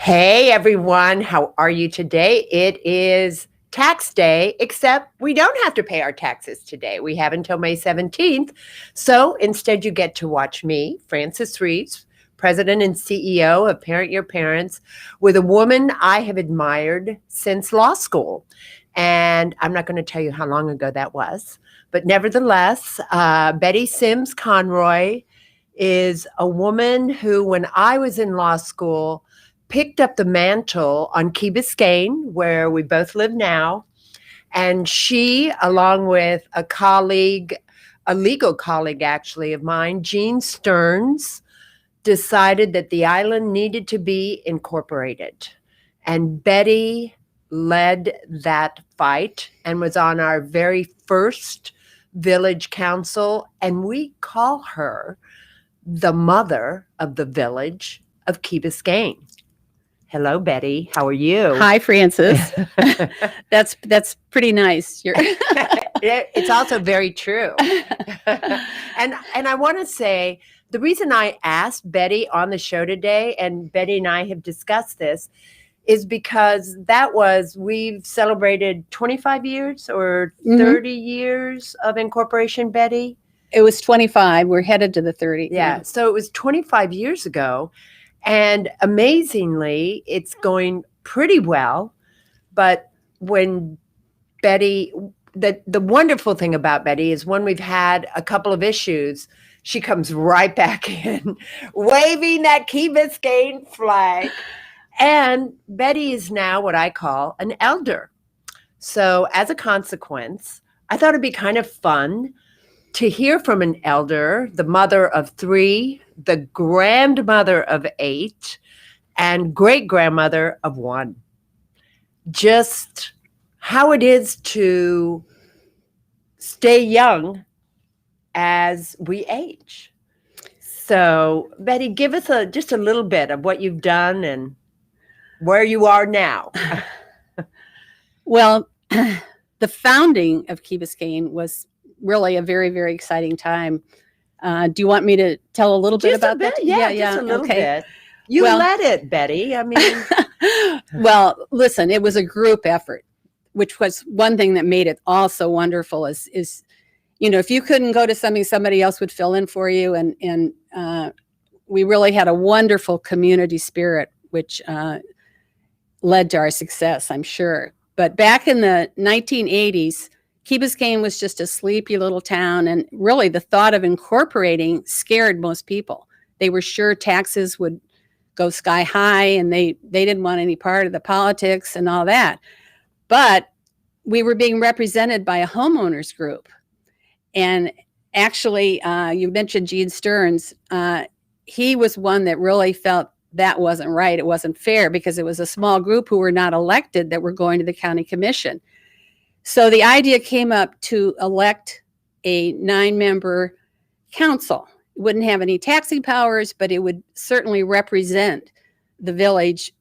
Hey everyone, how are you today? It is tax day, except we don't have to pay our taxes today. We have until May 17th. So instead, you get to watch me, Frances Reaves, President and CEO of Parent Your Parents, with a woman I have admired since law school. And I'm not going to tell you how long ago that was, but nevertheless, Betty Sime Conroy is a woman who, when I was in law school, picked up the mantle on Key Biscayne, where we both live now. And she, along with a colleague, a legal colleague actually of mine, Jean Stearns, decided that the island needed to be incorporated. And Betty led that fight and was on our very first village council. And we call her the mother of the village of Key Biscayne. Hello, Betty. How are you? Hi, Frances. That's pretty nice. It's also very true. and I want to say the reason I asked Betty on the show today, and Betty and I have discussed this, is because we've celebrated 25 years or 30 years of incorporation, Betty? It was 25. We're headed to the 30. Yeah. So it was 25 years ago. And amazingly, it's going pretty well. But when Betty, the wonderful thing about Betty is when we've had a couple of issues, she comes right back in, waving that Key Biscayne flag. And Betty is now what I call an elder. So as a consequence, I thought it'd be kind of fun to hear from an elder, the mother of 3, the grandmother of 8, and great-grandmother of 1. Just how it is to stay young as we age. So, Betty, give us just a little bit of what you've done and where you are now. Well, the founding of Key Biscayne was really a very, very exciting time. Do you want me to tell a little bit about that? Yeah, just a little bit. You led it, Betty. I mean, well, listen, it was a group effort, which was one thing that made it all so wonderful. Is if you couldn't go to something, somebody else would fill in for you, and we really had a wonderful community spirit, which led to our success, I'm sure. But back in the 1980s. Key Biscayne was just a sleepy little town, and really the thought of incorporating scared most people. They were sure taxes would go sky high, and they didn't want any part of the politics and all that. But we were being represented by a homeowners group. And actually, you mentioned Gene Stearns. He was one that really felt that wasn't right. It wasn't fair because it was a small group who were not elected that were going to the county commission. So the idea came up to elect a 9-member council. It wouldn't have any taxing powers, but it would certainly represent the village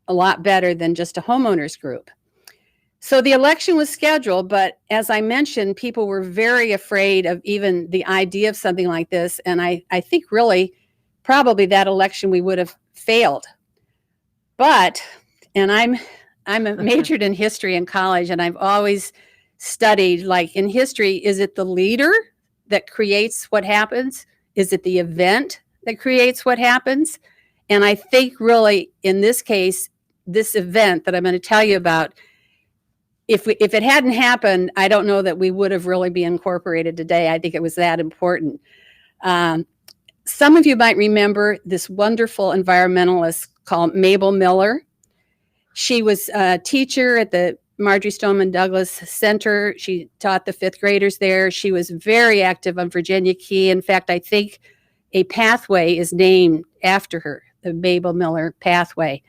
a lot better than just a homeowners group. So the election was scheduled, but as I mentioned, people were very afraid of even the idea of something like this. And I think really probably that election we would have failed. But, and I'm majored in history in college, and I've always studied, like in history, is it the leader that creates what happens? Is it the event that creates what happens? And I think really in this case, this event that I'm going to tell you about, if it hadn't happened, I don't know that we would have really been incorporated today. I think it was that important. Some of you might remember this wonderful environmentalist called Mabel Miller. She was a teacher at the Marjorie Stoneman Douglas Center. She taught the 5th graders there. She was very active on Virginia Key. In fact, I think a pathway is named after her, the Mabel Miller pathway.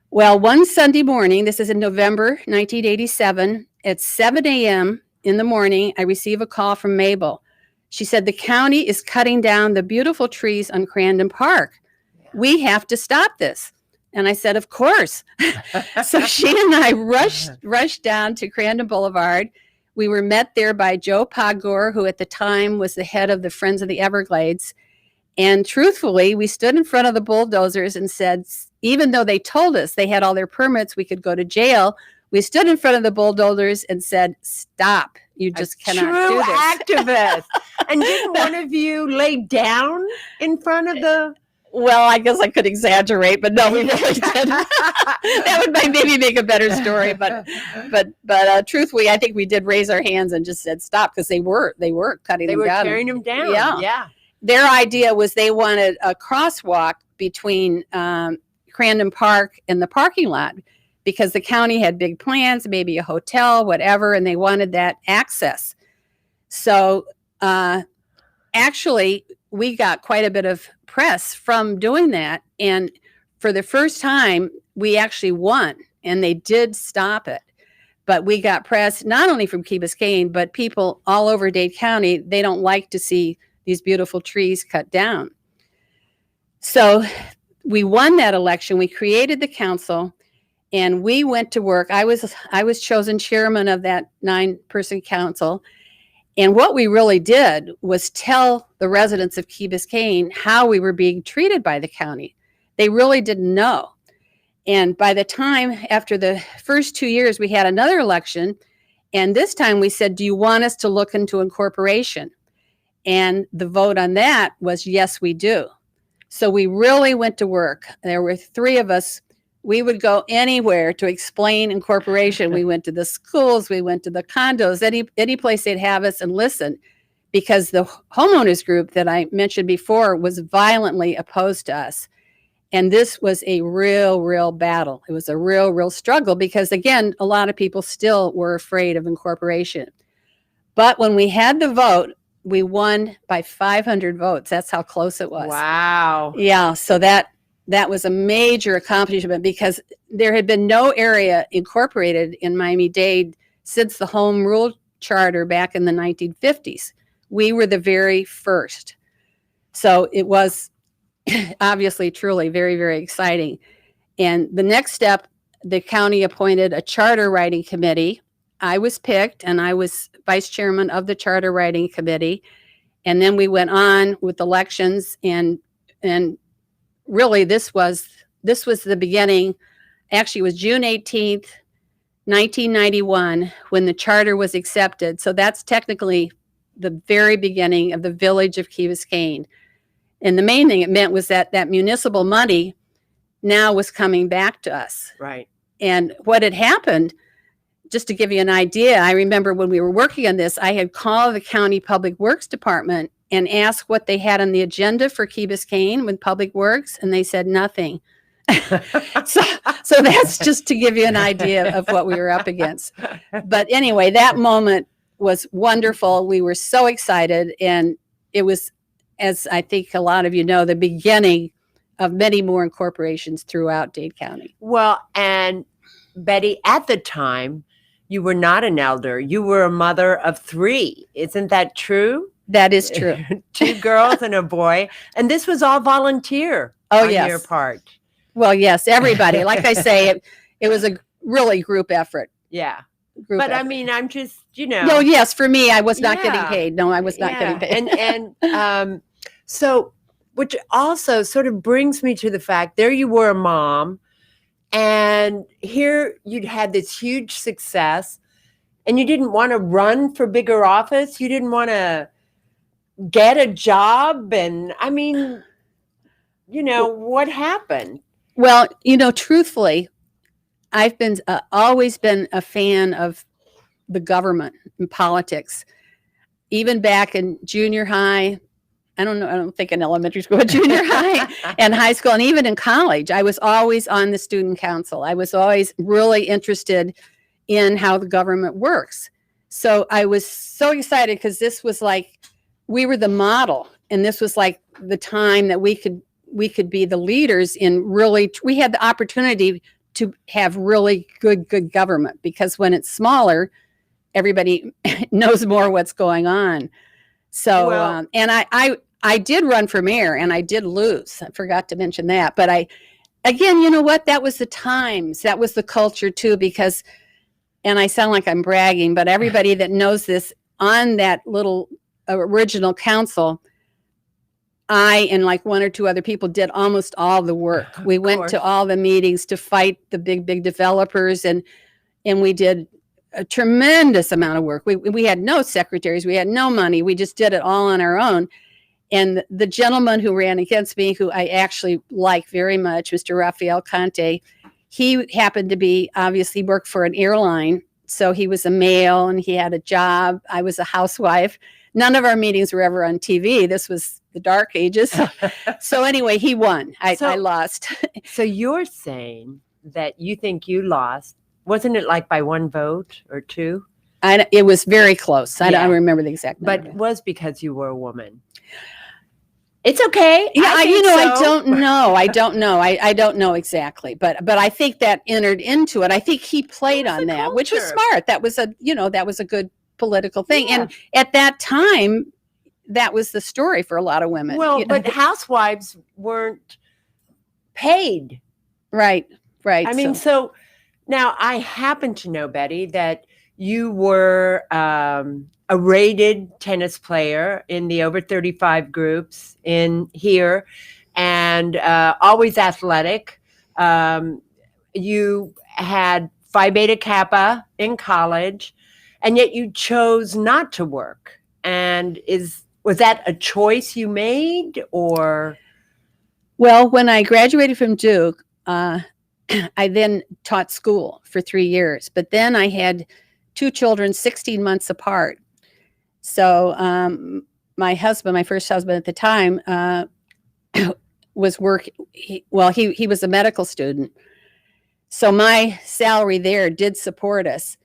Well, one Sunday morning, this is in November 1987, at 7 a.m. in the morning, I receive a call from Mabel. She said, the county is cutting down the beautiful trees on Crandon Park. We have to stop this. And I said, of course. So she and I rushed down to Crandon Boulevard. We were met there by Joe Podgore, who at the time was the head of the Friends of the Everglades. And truthfully, we stood in front of the bulldozers and said, even though they told us they had all their permits, we could go to jail. We stood in front of the bulldozers and said, "Stop. You just cannot do this." True activist. And didn't one of you lay down in front of the... Well, I guess I could exaggerate, but no, we really didn't. That would maybe make a better story. But truthfully, I think we did raise our hands and just said stop, because they were cutting them down. They were tearing them down. Yeah. Their idea was they wanted a crosswalk between Crandon Park and the parking lot, because the county had big plans, maybe a hotel, whatever, and they wanted that access. So actually, we got quite a bit of press from doing that. And for the first time, we actually won, and they did stop it. But we got press not only from Key Biscayne, but people all over Dade County. They don't like to see these beautiful trees cut down. So we won that election. We created the council, and we went to work. I was chosen chairman of that 9-person council. And what we really did was tell the residents of Key Biscayne how we were being treated by the county. They really didn't know. And by the time, after the first 2 years, we had another election. And this time we said, "Do you want us to look into incorporation?" And the vote on that was, yes, we do. So we really went to work. There were 3 of us. We would go anywhere to explain incorporation. We went to the schools, we went to the condos, any place they'd have us, and listen, because the homeowners group that I mentioned before was violently opposed to us. And this was a real battle. It was a real struggle, because again, a lot of people still were afraid of incorporation. But when we had the vote, we won by 500 votes. That's how close it was. Wow. Yeah, so that was a major accomplishment, because there had been no area incorporated in Miami-Dade since the Home Rule Charter back in the 1950s. We were the very first. So it was obviously, truly very exciting. And the next step, the county appointed a charter writing committee. I was picked, and I was vice chairman of the charter writing committee. And then we went on with elections, and really, this was the beginning. Actually, it was June 18th, 1991, when the charter was accepted. So that's technically the very beginning of the village of Key Biscayne. And the main thing it meant was that municipal money now was coming back to us. Right. And what had happened, just to give you an idea, I remember when we were working on this, I had called the county public works department and asked what they had on the agenda for Key Biscayne with Public Works, and they said nothing. so that's just to give you an idea of what we were up against. But anyway, that moment was wonderful. We were so excited, and it was, as I think a lot of you know, the beginning of many more incorporations throughout Dade County. Well, and Betty, at the time, you were not an elder. You were a mother of 3. Isn't that true? That is true. 2 girls and a boy. And this was all volunteer on your part. Well, yes, everybody. Like I say, it was a really group effort. Yeah. But I mean, I'm just, No, yes, for me, I was not getting paid. No, I was not getting paid. And so, which also sort of brings me to the fact, there you were a mom, and here you'd had this huge success, and you didn't want to run for bigger office. You didn't want to get a job. And I mean, what happened? Well, truthfully, I've been always been a fan of the government and politics. Even back in junior high, I don't think in elementary school, but junior high and high school, and even in college, I was always on the student council. I was always really interested in how the government works. So I was so excited, because this was like, we were the model, and this was like the time that we could be the leaders in we had the opportunity to have really good government, because when it's smaller, everybody knows more what's going on. So, and I did run for mayor, and I did lose. I forgot to mention that. But again, you know what? That was the times. That was the culture too, because, and I sound like I'm bragging, but everybody that knows this, on that little original council, I and like one or two other people did almost all the work. We went to all the meetings to fight the big developers, and we did a tremendous amount of work. We had no secretaries, we had no money, we just did it all on our own. And the gentleman who ran against me, who I actually like very much, Mr. Rafael Conte, he happened to be, obviously worked for an airline. So he was a male and he had a job. I was a housewife. None of our meetings were ever on TV. This was the dark ages. So anyway, he won. I lost. So you're saying that you think you lost. Wasn't it like by one vote or two? It was very close. I don't remember the exact number. But it was because you were a woman. It's okay. Yeah, I don't know. I don't know exactly, but I think that entered into it. I think he played on that, culture. Which was smart. That was a good political thing. Yeah. And at that time, that was the story for a lot of women. Well, but housewives weren't paid. Right. I mean, so now I happen to know, Betty, that you were a rated tennis player in the over 35 groups in here, and always athletic. You had Phi Beta Kappa in college, and yet you chose not to work. And was that a choice you made, or? Well, when I graduated from Duke, I then taught school for 3 years, but then I had 2 children 16 months apart. So my husband, my first husband at the time, was working. He was a medical student. So my salary there did support us.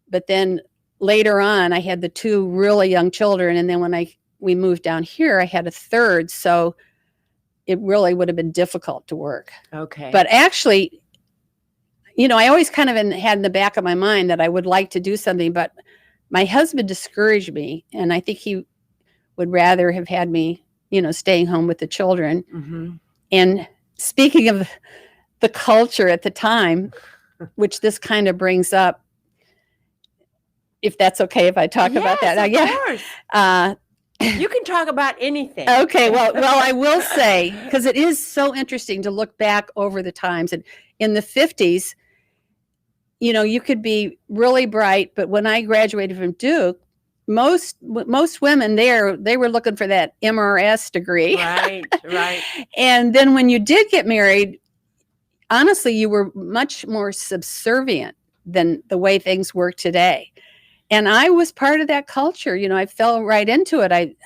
But then later on, I had the 2 really young children. And then when we moved down here, I had a third. So it really would have been difficult to work. Okay. But actually, I always kind of had in the back of my mind that I would like to do something, but my husband discouraged me, and I think he would rather have had me, staying home with the children. Mm-hmm. And speaking of the culture at the time, which this kind of brings up, if that's okay if I talk about that. Of course. You can talk about anything. Okay, well, I will say, because it is so interesting to look back over the times. And in the 50s, you could be really bright, but when I graduated from Duke, most women there, they were looking for that MRS degree. Right. And then when you did get married, honestly, you were much more subservient than the way things work today. And I was part of that culture. I fell right into it.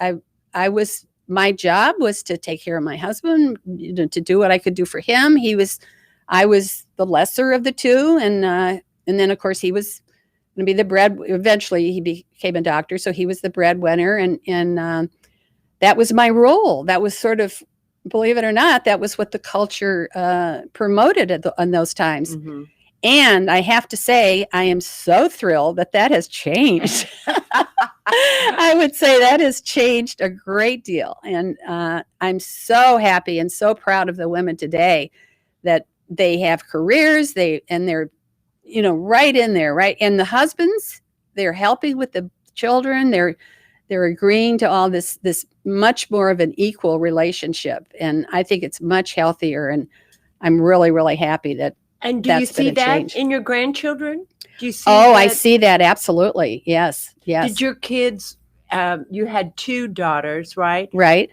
My job was to take care of my husband, to do what I could do for him. I was the lesser of the 2. And then of course he was going to be eventually he became a doctor. So he was the breadwinner. And that was my role. That was sort of, believe it or not, that was what the culture promoted on those times. Mm-hmm. And I have to say, I am so thrilled that has changed. I would say that has changed a great deal. And I'm so happy and so proud of the women today that they have careers, they're, right in there, right? And the husbands, they're helping with the children. They're agreeing to all this much more of an equal relationship. And I think it's much healthier. And I'm really, really happy that. And do you see that in your grandchildren? Do you see that? I see that. Absolutely. Yes. Did your kids, you had 2 daughters, right? Right.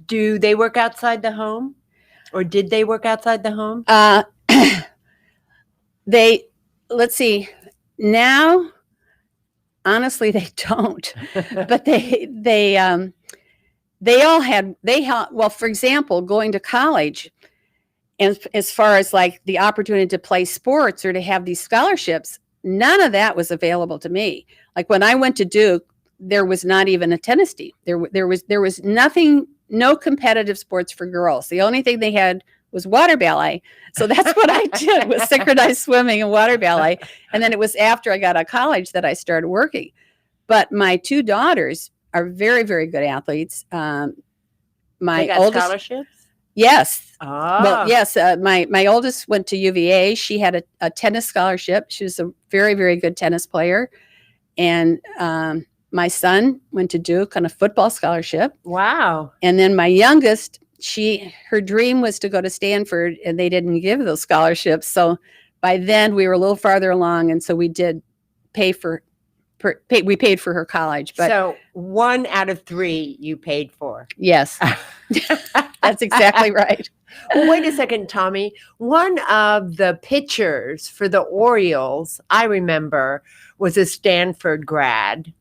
Do they work outside the home? Or did they work outside the home? Let's see. Now, honestly, they don't. But they all had, well, for example, going to college, and as far as like the opportunity to play sports or to have these scholarships, none of that was available to me. Like when I went to Duke, there was not even a tennis team. There was nothing, no competitive sports for girls. The only thing they had was water ballet. So that's what I did, was synchronized swimming and water ballet. And then it was after I got out of college that I started working. But my 2 daughters are very, very good athletes. They got oldest scholarships? Yes. Oh. Well, yes. My oldest went to UVA. She had a tennis scholarship. She was a very, very good tennis player. And my son went to Duke on a football scholarship. Wow. And then my youngest her dream was to go to Stanford, and they didn't give those scholarships. So by then we were a little farther along, and so we did we paid for her college. But so 1 out of 3 you paid for. yes, that's exactly right. Well, wait a second, Tommy. One of the pitchers for the Orioles, I remember, was a Stanford grad,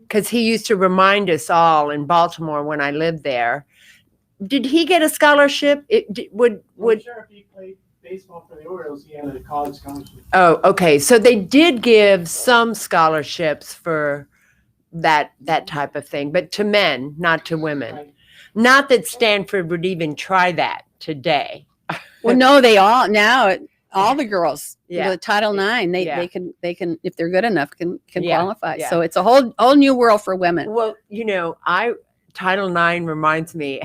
because he used to remind us all in Baltimore when I lived there. Did he get a scholarship? I'm sure if he played baseball for the Orioles, he had a college scholarship. Oh, okay. So they did give some scholarships for that type of thing, but to men, not to women. Right. Not that Stanford would even try that today. Well, no, all the girls, the Title IX, they can if they're good enough can qualify. Yeah. So it's a whole new world for women. Well, Title IX reminds me.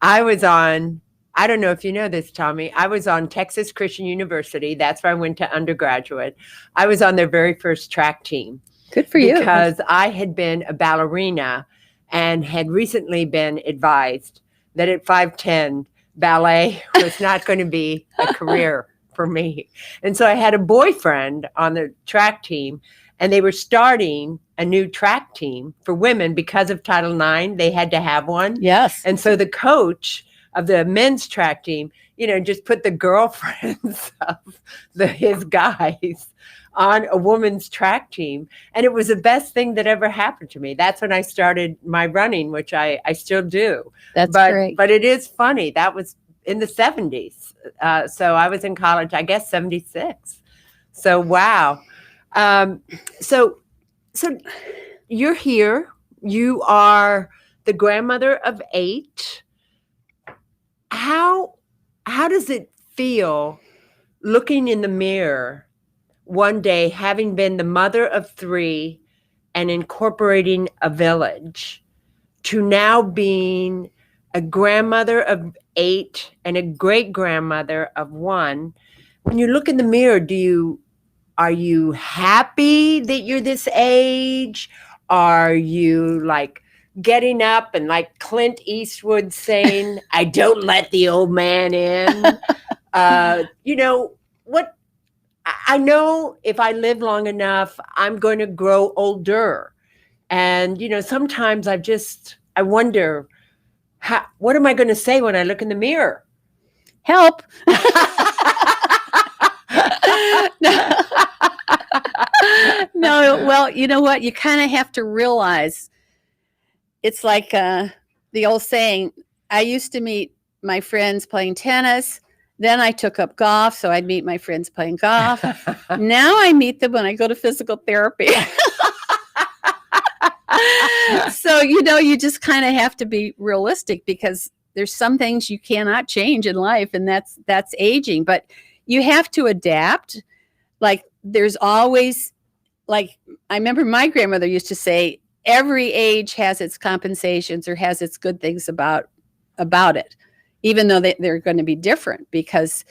I was on, I don't know if you know this, Tommy, I was on Texas Christian University. That's where I went to undergraduate. I was on their very first track team. Good for you. Because I had been a ballerina and had recently been advised that at 5'10", ballet was not going to be a career for me. And so I had a boyfriend on the track team, and they were starting a new track team for women because of Title IX. They had to have one. Yes. And so the coach of the men's track team, just put the girlfriends of his guys on a woman's track team. And it was the best thing that ever happened to me. That's when I started my running, which I still do. That's great. But it is funny. That was in the 70s. So I was in college, I guess, 76. So, wow. So you're here. You are the grandmother of 8. How does it feel looking in the mirror one day, having been the mother of 3 and incorporating a village, to now being a grandmother of 8 and a great grandmother of 1? When you look in the mirror, are you happy that you're this age? Are you like getting up and like Clint Eastwood saying, I don't let the old man in? What? I know if I live long enough, I'm going to grow older. And, sometimes I wonder, what am I going to say when I look in the mirror? Help. No, well, you know what? You kind of have to realize it's like the old saying, I used to meet my friends playing tennis. Then I took up golf, so I'd meet my friends playing golf. Now I meet them when I go to physical therapy. So, you just kind of have to be realistic, because there's some things you cannot change in life, and that's aging. But you have to adapt. Like, there's always, like, I remember my grandmother used to say, every age has its compensations or has its good things about it, even though they're going to be different, because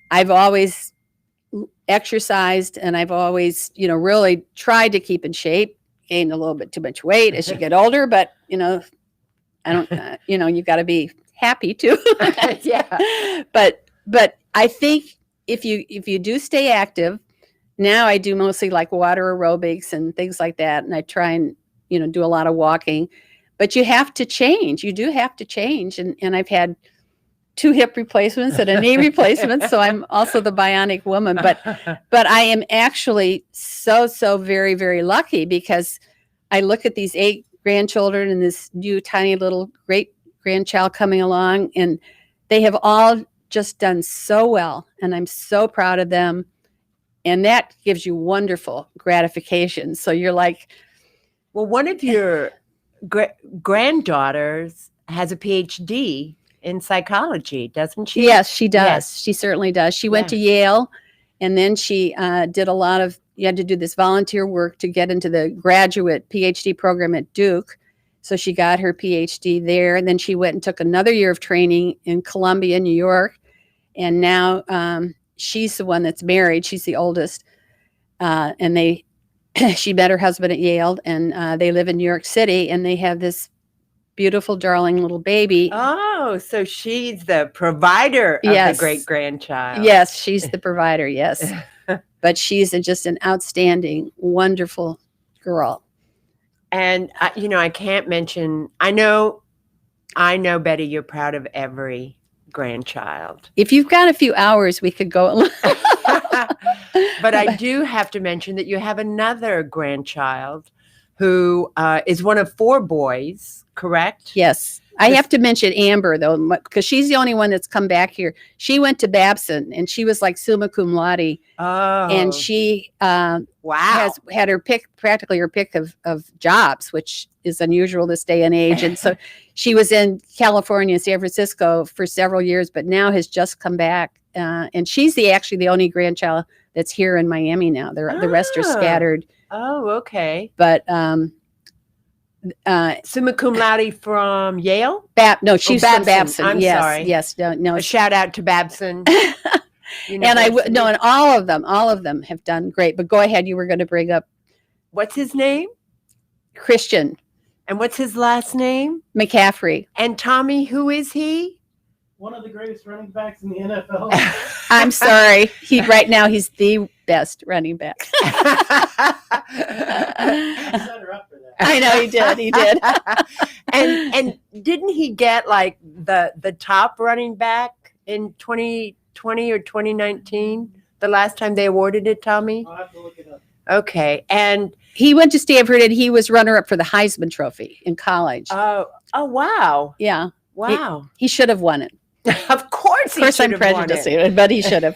I've always exercised and I've always, really tried to keep in shape, gained a little bit too much weight as you get older, but, I don't, you've got to be happy too. Yeah. But I think if you do stay active, now I do mostly like water aerobics and things like that. And I try and, do a lot of walking, but you have to change. You do have to change. And I've had 2 hip replacements and a knee replacement. So I'm also the bionic woman, but I am actually so very, very lucky, because I look at these 8 grandchildren and this new tiny little great grandchild coming along, and they have all just done so well. And I'm so proud of them. And that gives you wonderful gratification. So you're like, well, one of your granddaughters has a PhD in psychology, doesn't she? Yes, she does. Yes. She certainly does. She went to Yale, and then she did a lot of, you had to do this volunteer work to get into the graduate PhD program at Duke. So she got her PhD there, and then she went and took another year of training in Columbia, New York. And now she's the one that's married. She's the oldest. She met her husband at Yale, and they live in New York City, and they have this beautiful, darling little baby. Oh, so she's the provider of Yes. the great grandchild. Yes, she's the provider. Yes, but she's just an outstanding, wonderful girl. And I can't mention. I know, Betty, you're proud of every grandchild. If you've got a few hours, we could go. But I do have to mention that you have another grandchild who is one of 4 boys, correct? Yes. I have to mention Amber, though, because she's the only one that's come back here. She went to Babson, and she was like summa cum laude. Oh. And she wow. has had practically her pick of jobs, which is unusual this day and age. And so she was in California, San Francisco for several years, but now has just come back. And she's actually the only grandchild that's here in Miami now. The rest are scattered. Oh, okay. But summa cum laude from Yale? No, she's from Babson. I'm sorry. Yes, no. A shout out to Babson. And and all of them have done great. But go ahead, you were going to bring up what's his name? Christian. And what's his last name? McCaffrey. And Tommy, who is he? One of the greatest running backs in the NFL. I'm sorry. Right now he's the best running back. I know he did. And didn't he get like the top running back in 2020 or 2019? The last time they awarded it, Tommy? I'll have to look it up. Okay. And he went to Stanford and he was runner-up for the Heisman Trophy in college. Oh, wow. Yeah. Wow. He should have won it. Of course I'm prejudicing, but he should have.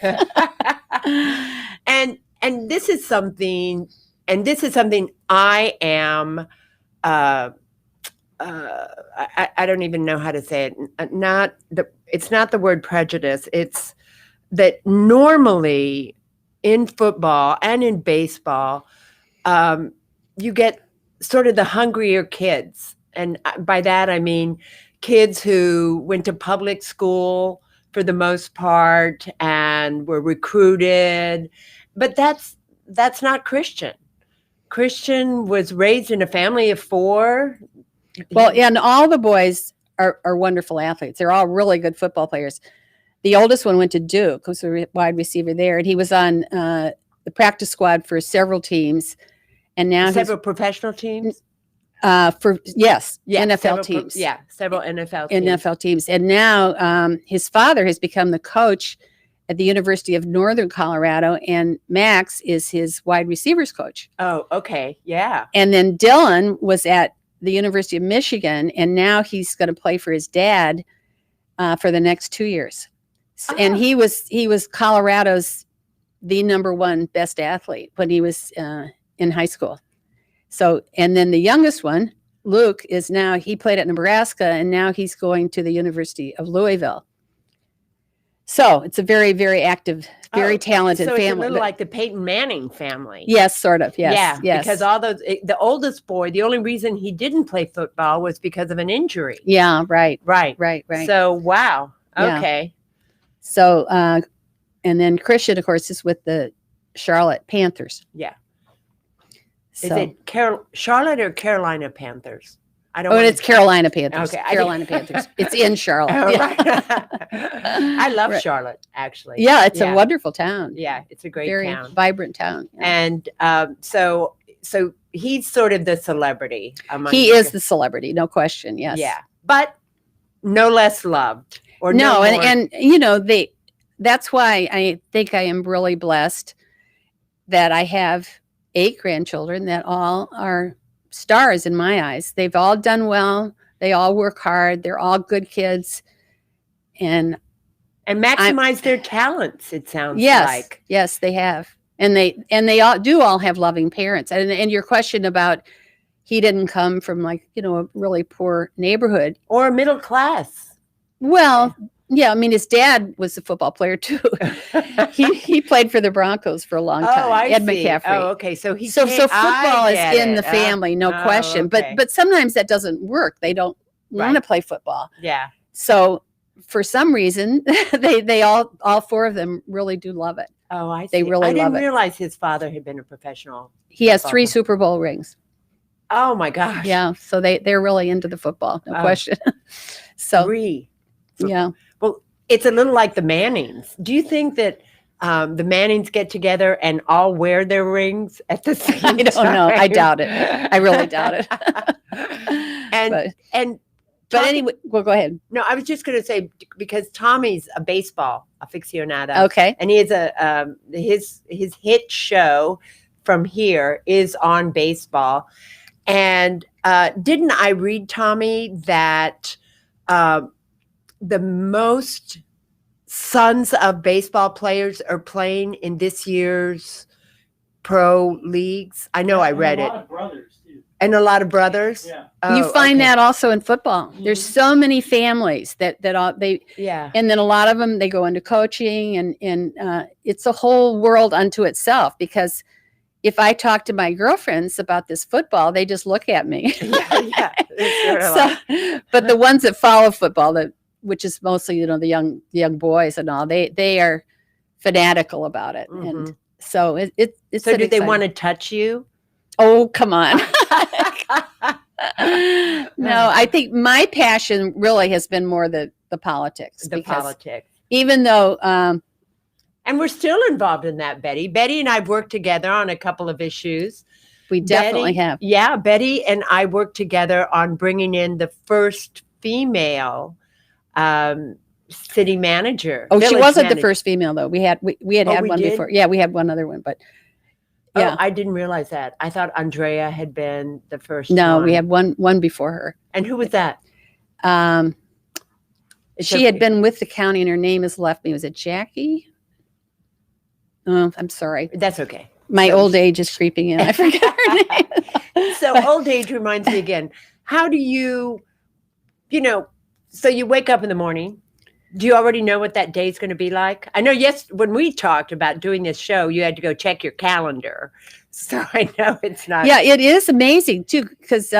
And this is something I am I don't even know how to say it. It's not the word prejudice. It's that normally in football and in baseball, you get sort of the hungrier kids. And by that, I mean kids who went to public school for the most part and were recruited. But that's not Christian. Christian was raised in a family of 4. Well, and all the boys are wonderful athletes. They're all really good football players. The oldest one went to Duke, was a wide receiver there, and he was on the practice squad for several teams. And now several professional teams? NFL teams. Several NFL teams. And now his father has become the coach at the University of Northern Colorado, and Max is his wide receivers coach. Oh, okay. Yeah. And then Dylan was at the University of Michigan, and now he's going to play for his dad for the next 2 years. And he was Colorado's the #1 best athlete when he was in high school. So, and then the youngest one, Luke, he played at Nebraska, and now he's going to the University of Louisville. So it's a very, very active, very talented family. So it's a little like the Peyton Manning family. Yes, sort of. Yes. Yeah, because the oldest boy, the only reason he didn't play football was because of an injury. Yeah, right. Right. So, wow. Okay. Yeah. So, and then Christian, of course, is with the Charlotte Panthers. Yeah. So. Is it Charlotte or Carolina Panthers? It's Carolina Panthers. Okay. Carolina Panthers. It's in Charlotte. Right. I love Charlotte, actually. Yeah, it's a wonderful town. Yeah, it's a great very town. Vibrant town. Yeah. And so he's sort of the celebrity among He is the celebrity, no question. Yes. Yeah. But no less loved. Or no, and that's why I think I am really blessed that I have 8 grandchildren that all are stars in my eyes. They've all done well. They all work hard. They're all good kids, and maximize their talents. It sounds like yes, they have, and they all have loving parents. And your question about he didn't come from a really poor neighborhood or middle class. Well, yeah, I mean, his dad was a football player too. he played for the Broncos for a long time. Oh, I Ed see. McCaffrey. Oh, okay. So football is in the family, no question. Okay. But sometimes that doesn't work. They don't want to play football. Yeah. So for some reason, they all 4 of them really do love it. Oh, I see. They really love it. I didn't realize his father had been a professional. He has 3 Super Bowl rings. Oh my gosh. Yeah, so they're really into the football, no Oh. question. So Three. yeah, Well, it's a little like the Mannings. Do you think that the Mannings get together and all wear their rings at the same time? I don't know. I doubt it. I really doubt it. and but and but Tommy- anyway, well, go ahead. no, I was just going to say because Tommy's a baseball aficionado. Okay. And he has his hit show from here is on baseball. And didn't I read, Tommy, that the most sons of baseball players are playing in this year's pro leagues? I know I read A it. lot of brothers too. And a lot of brothers? Yeah. You Oh, find okay. that also in football. There's so many families that all they, Yeah. and then a lot of them they go into coaching, and it's a whole world unto itself. Because if I talk to my girlfriends about this football, they just look at me. Yeah. It's sort of like- But the ones that follow football, which is mostly the young boys and all, they are fanatical about it, and so it's. So an do they exciting- want to touch you? Oh, come on. No, I think my passion really has been more the politics. The because politics. even though And we're still involved in that, Betty. Betty and I've worked together on a couple of issues. we definitely Betty- have. Yeah, Betty and I worked together on bringing in the first female city manager. Oh, she village wasn't the manager. first female though. We had Oh, had we one did? before. Yeah, we had one other one, but yeah. Oh, I didn't realize that. I thought Andrea had been the first. No, one. we had one before her. And who was that? It's She had okay. been with the county, and her name has left me. Was it Jackie? Oh, I'm sorry. That's okay. My So- old age is creeping in. I forget her name. So old age reminds me again. How do you, so you wake up in the morning. Do you already know what that day is going to be like? I know, yes, when we talked about doing this show, you had to go check your calendar. So I know it's not. Yeah, it is amazing too, because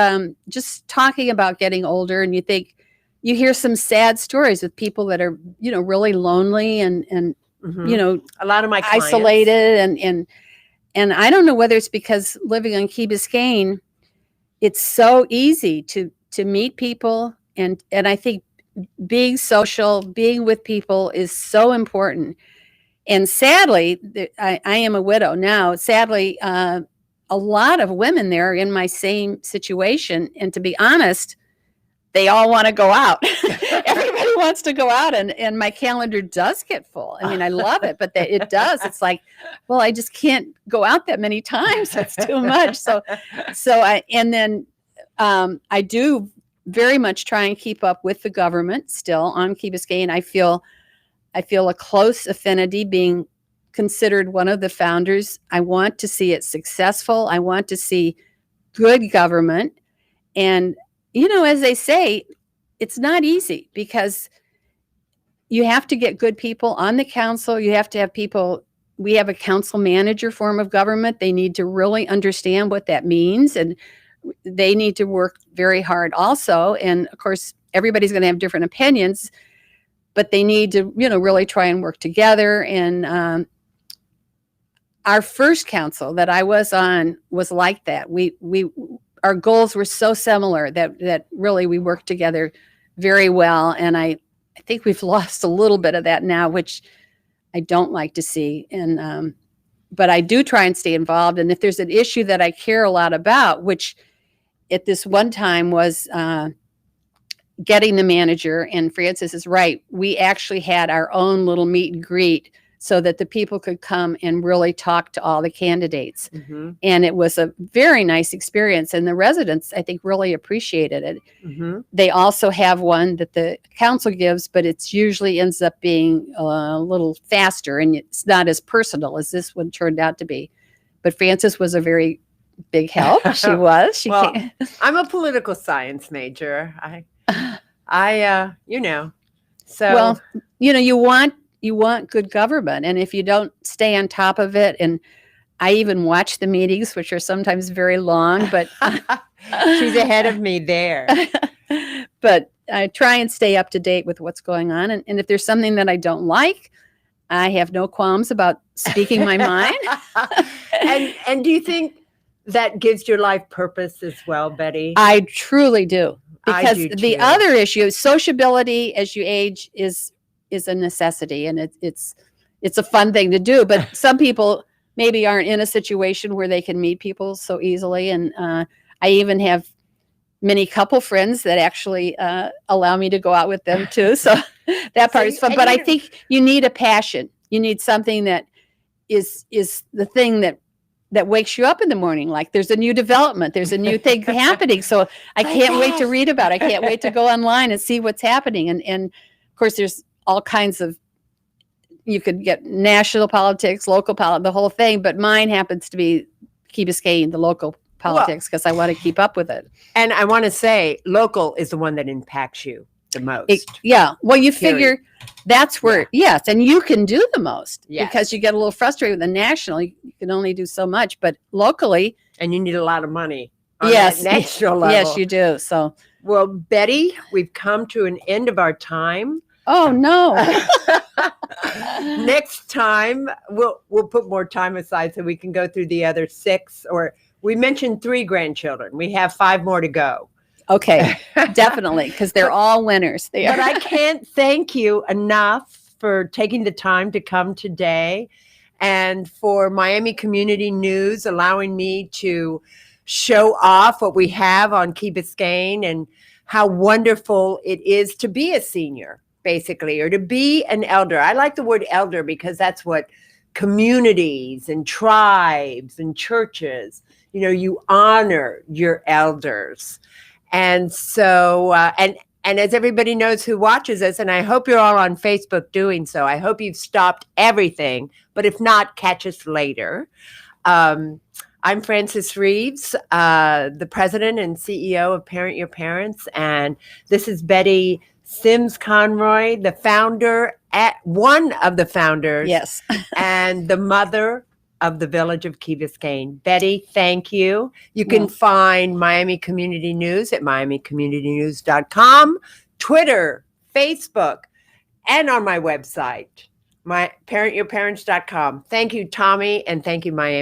just talking about getting older, and you hear some sad stories with people that are, really lonely and Mhm. a lot of my clients. isolated, and I don't know whether it's because living on Key Biscayne, it's so easy to meet people, and I think being social, being with people is so important. And sadly, I am a widow now. Sadly, a lot of women there are in my same situation, and to be honest, they all want to go out. Everybody wants to go out, and my calendar does get full. I mean, I love it, but it does. It's like, well, I just can't go out that many times. That's too much. So I do very much try and keep up with the government still on Key Biscayne. I feel a close affinity, being considered one of the founders. I want to see it successful. I want to see good government. And, as they say, it's not easy, because you have to get good people on the council. You have to have people. We have a council manager form of government. They need to really understand what that means, and they need to work very hard also. And of course, everybody's going to have different opinions, but they need to, really try and work together. And our first council that I was on was like that. Our goals were so similar that really we worked together very well. And I think we've lost a little bit of that now, which I don't like to see. And but I do try and stay involved. And if there's an issue that I care a lot about, which at this one time was getting the manager, and Francis is right, we actually had our own little meet and greet so that the people could come and really talk to all the candidates. Mhm. And it was a very nice experience, and the residents, I think, really appreciated it. Mhm. They also have one that the council gives, but it's usually ends up being a little faster, and it's not as personal as this one turned out to be. But Frances was a very big help. She was. She Well, came. I'm a political science major. So Well, you want good government, and if you don't stay on top of it, and I even watch the meetings, which are sometimes very long, but she's ahead of me there. but I try and stay up to date with what's going on, and if there's something that I don't like, I have no qualms about speaking my mind. and do you think that gives your life purpose as well, Betty? I truly do. I Because do the too. other issue, sociability as you age is a necessity, and it's a fun thing to do. But some people maybe aren't in a situation where they can meet people so easily. And I even have many couple friends that actually allow me to go out with them too. So that part is fun. But I think you need a passion. You need something that is the thing that wakes you up in the morning. Like there's a new development, there's a new thing happening. So I can't wait to read about it. I can't wait to go online and see what's happening. And of course, there's all kinds of, you could get national politics, local politics, the whole thing. But mine happens to be Key Biscayne, the local politics, because I want to keep up with it. And I want to say, local is the one that impacts you the most. Well, you figure that's where, yes, and you can do the most because you get a little frustrated with the national. You can only do so much, but locally. And you need a lot of money on that national level. Yes, you do. So, well, Betty, we've come to an end of our time. Oh, no. Next time, we'll put more time aside so we can go through the other 6, or we mentioned 3 grandchildren. We have 5 more to go. Okay, definitely, because they're all winners. But I can't thank you enough for taking the time to come today, and for Miami Community News allowing me to show off what we have on Key Biscayne and how wonderful it is to be a senior, basically, or to be an elder. I like the word elder because that's what communities and tribes and churches, you honor your elders. And so, and as everybody knows who watches us, and I hope you're all on Facebook doing so, I hope you've stopped everything, but if not, catch us later. I'm Frances Reaves, the president and CEO of Parent Your Parents, and this is Betty Sime Conroy, the founder, one of the founders, yes, and the mother of the village of Key Biscayne. Betty, thank you. You can find Miami Community News at miamicommunitynews.com, Twitter, Facebook, and on my website, parentyourparents.com. Thank you, Tommy, and thank you, Miami.